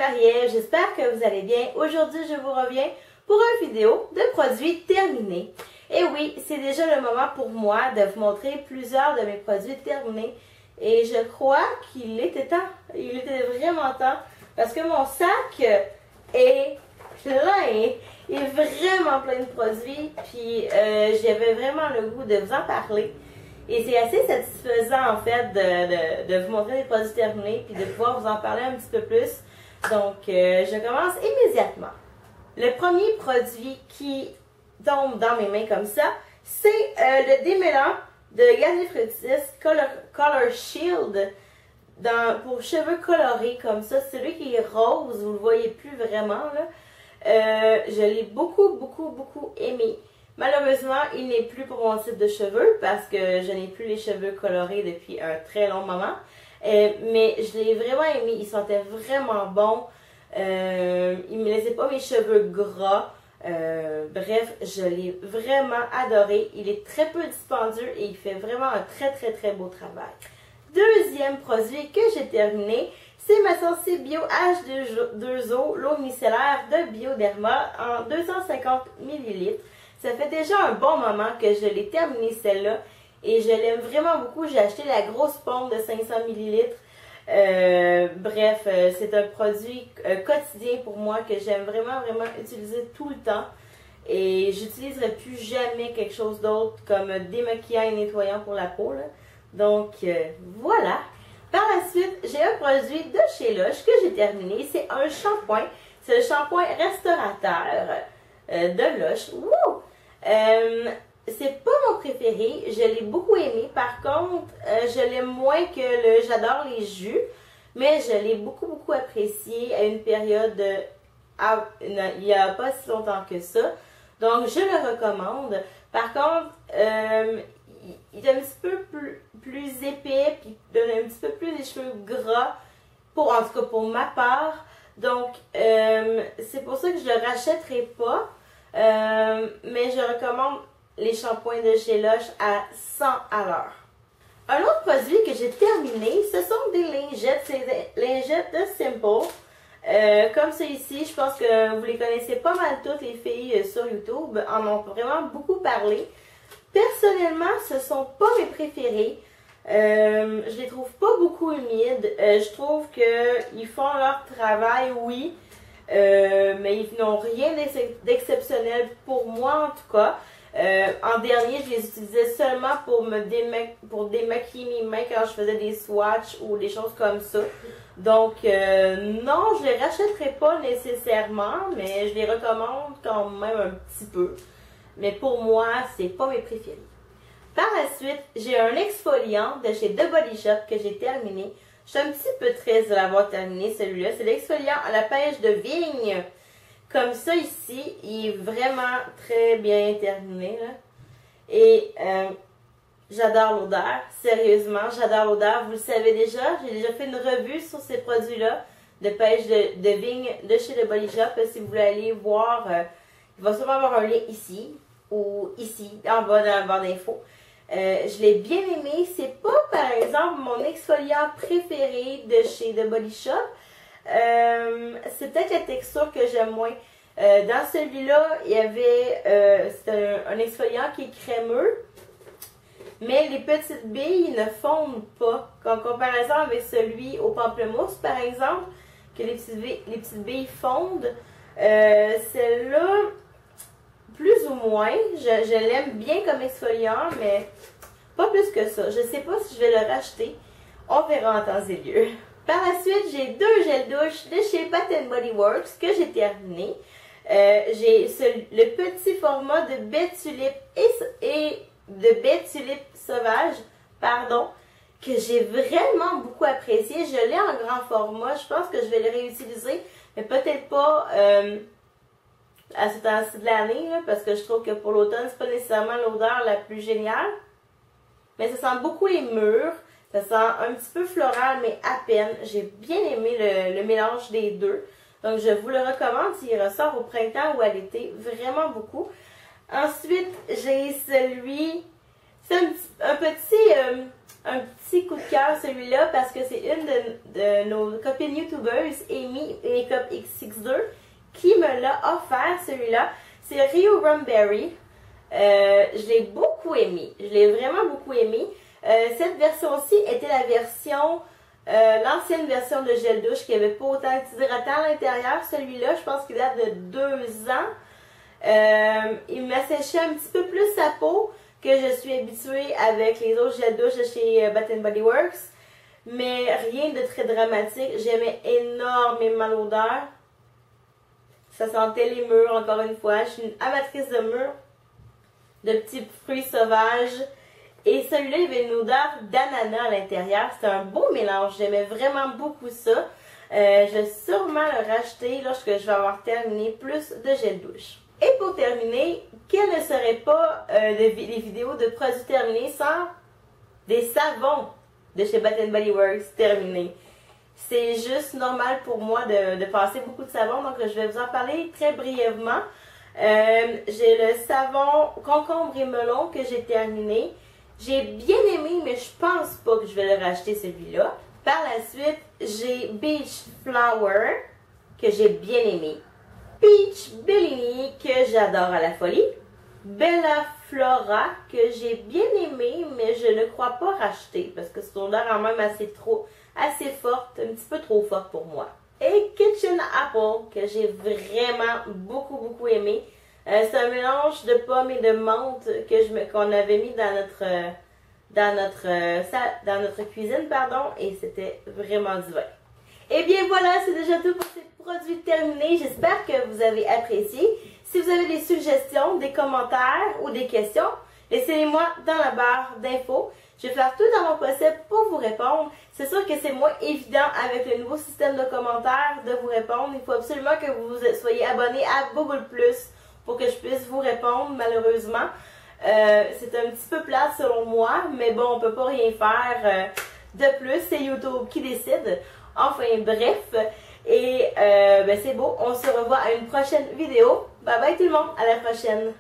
Marie-Ève, j'espère que vous allez bien. Aujourd'hui, je vous reviens pour une vidéo de produits terminés. Et oui, c'est déjà le moment pour moi de vous montrer plusieurs de mes produits terminés. Et je crois qu'il était temps, il était vraiment temps, parce que mon sac est plein, il est vraiment plein de produits, puis j'avais vraiment le goût de vous en parler. Et c'est assez satisfaisant en fait de vous montrer les produits terminés puis de pouvoir vous en parler un petit peu plus. Donc je commence immédiatement. Le premier produit qui tombe dans mes mains comme ça, c'est le démêlant de Gazi Fructis Color Shield pour cheveux colorés comme ça. Celui qui est rose, vous le voyez plus vraiment là. Je l'ai beaucoup aimé. Malheureusement, il n'est plus pour mon type de cheveux parce que je n'ai plus les cheveux colorés depuis un très long moment. Mais je l'ai vraiment aimé. Il sentait vraiment bon. Il ne me laissait pas mes cheveux gras. Bref, je l'ai vraiment adoré. Il est très peu dispendieux et il fait vraiment un très beau travail. Deuxième produit que j'ai terminé, c'est ma sortie Bio H2O, l'eau micellaire de Bioderma en 250 ml. Ça fait déjà un bon moment que je l'ai terminé celle-là et je l'aime vraiment beaucoup. J'ai acheté la grosse pompe de 500 ml. Bref, c'est un produit quotidien pour moi que j'aime vraiment utiliser tout le temps. Et j'utiliserai plus jamais quelque chose d'autre comme démaquillant et nettoyant pour la peau, là. Donc voilà. Par la suite, j'ai un produit de chez Lush que j'ai terminé. C'est un shampoing. C'est le shampoing restaurateur de Lush. Wouh! C'est pas mon préféré. Je l'ai beaucoup aimé. Par contre, je l'aime moins que le J'adore les jus. Mais je l'ai beaucoup apprécié à une période il n'y a pas si longtemps que ça. Donc, je le recommande. Par contre, il est un petit peu plus épais, puis donne un petit peu plus des cheveux gras, en tout cas pour ma part. Donc, c'est pour ça que je ne le rachèterai pas. Mais je recommande les shampoings de chez Lush à 100 à l'heure. Un autre produit que j'ai terminé, ce sont des lingettes. C'est des lingettes de Simple. Comme celui-ci, je pense que vous les connaissez pas mal toutes les filles sur YouTube. En ont vraiment beaucoup parlé. Personnellement, ce sont pas mes préférés. Je les trouve pas beaucoup humides. Je trouve qu'ils font leur travail, oui. Mais ils n'ont rien d'exceptionnel pour moi en tout cas. En dernier, je les utilisais seulement pour démaquiller mes mains quand je faisais des swatchs ou des choses comme ça. Donc, non, je les rachèterai pas nécessairement, mais je les recommande quand même un petit peu. Mais pour moi, c'est pas mes préférés. Par la suite, j'ai un exfoliant de chez The Body Shop que j'ai terminé. Je suis un petit peu triste de l'avoir terminé, celui-là. C'est l'exfoliant à la pêche de vigne. Comme ça ici, il est vraiment très bien terminé, là. Et j'adore l'odeur. Sérieusement, j'adore l'odeur. Vous le savez déjà, j'ai déjà fait une revue sur ces produits-là de pêche de vigne de chez The Body Shop. Si vous voulez aller voir, il va sûrement avoir un lien ici ou ici, en bas dans la barre d'infos. Je l'ai bien aimé. C'est pas, par exemple, mon exfoliant préféré de chez The Body Shop. C'est peut-être la texture que j'aime moins. Dans celui-là, il y avait c'est un exfoliant qui est crémeux, mais les petites billes ne fondent pas. En comparaison avec celui au pamplemousse, par exemple, que les petites billes fondent, celle-là, plus ou moins, je l'aime bien comme exfoliant, mais pas plus que ça. Je ne sais pas si je vais le racheter. On verra en temps et lieu. Par la suite, j'ai deux gels douche de chez Bath & Body Works que j'ai terminé. J'ai le petit format de baie tulipe et de baie tulipe sauvage, pardon, que j'ai vraiment beaucoup apprécié. Je l'ai en grand format. Je pense que je vais le réutiliser, mais peut-être pas à ce temps-ci de l'année, parce que je trouve que pour l'automne, c'est pas nécessairement l'odeur la plus géniale. Mais ça sent beaucoup les mûres. Ça sent un petit peu floral, mais à peine. J'ai bien aimé le mélange des deux. Donc, je vous le recommande s'il ressort au printemps ou à l'été. Vraiment beaucoup. Ensuite, j'ai celui... C'est un petit petit coup de cœur celui-là parce que c'est une de nos copines youtubeuses, Amy Makeup X62, qui me l'a offert celui-là. C'est Rio Rumberry. Je l'ai beaucoup aimé. Je l'ai vraiment beaucoup aimé. Cette version-ci était la version, l'ancienne version de gel douche qui avait pas autant d'hydratant à l'intérieur. Celui-là, je pense qu'il date de 2 ans. Il m'asséchait un petit peu plus sa peau que je suis habituée avec les autres gel douche de chez Bath & Body Works. Mais rien de très dramatique. J'aimais énormément l'odeur. Ça sentait les mûres, encore une fois. Je suis une amatrice de mûres, de petits fruits sauvages. Et celui-là, il avait une odeur d'ananas à l'intérieur. C'était un beau mélange. J'aimais vraiment beaucoup ça. Je vais sûrement le racheter lorsque je vais avoir terminé plus de gel douche. Et pour terminer, quelles ne seraient pas les vidéos de produits terminés sans des savons de chez Bath & Body Works terminés? C'est juste normal pour moi de passer beaucoup de savon, donc je vais vous en parler très brièvement. J'ai le savon concombre et melon que j'ai terminé. J'ai bien aimé, mais je pense pas que je vais le racheter celui-là. Par la suite, j'ai Beach Flower que j'ai bien aimé. Peach Bellini que j'adore à la folie. Bella Flora que j'ai bien aimé, mais je ne crois pas racheter parce que c'est une odeur quand même assez forte, un petit peu trop forte pour moi. Et Kitchen Apple que j'ai vraiment beaucoup aimé. C'est un mélange de pommes et de menthe qu'on avait mis dans notre cuisine, pardon, et c'était vraiment divin. Et bien voilà, c'est déjà tout pour ces produits terminés. J'espère que vous avez apprécié. Si vous avez des suggestions, des commentaires ou des questions, laissez-les-moi dans la barre d'infos. Je vais faire tout dans mon possible pour vous répondre. C'est sûr que c'est moins évident avec le nouveau système de commentaires de vous répondre. Il faut absolument que vous soyez abonné à Google Plus pour que je puisse vous répondre, malheureusement. C'est un petit peu plate selon moi, mais bon, on peut pas rien faire de plus. C'est YouTube qui décide. Enfin, bref. Et c'est beau. On se revoit à une prochaine vidéo. Bye bye tout le monde. À la prochaine.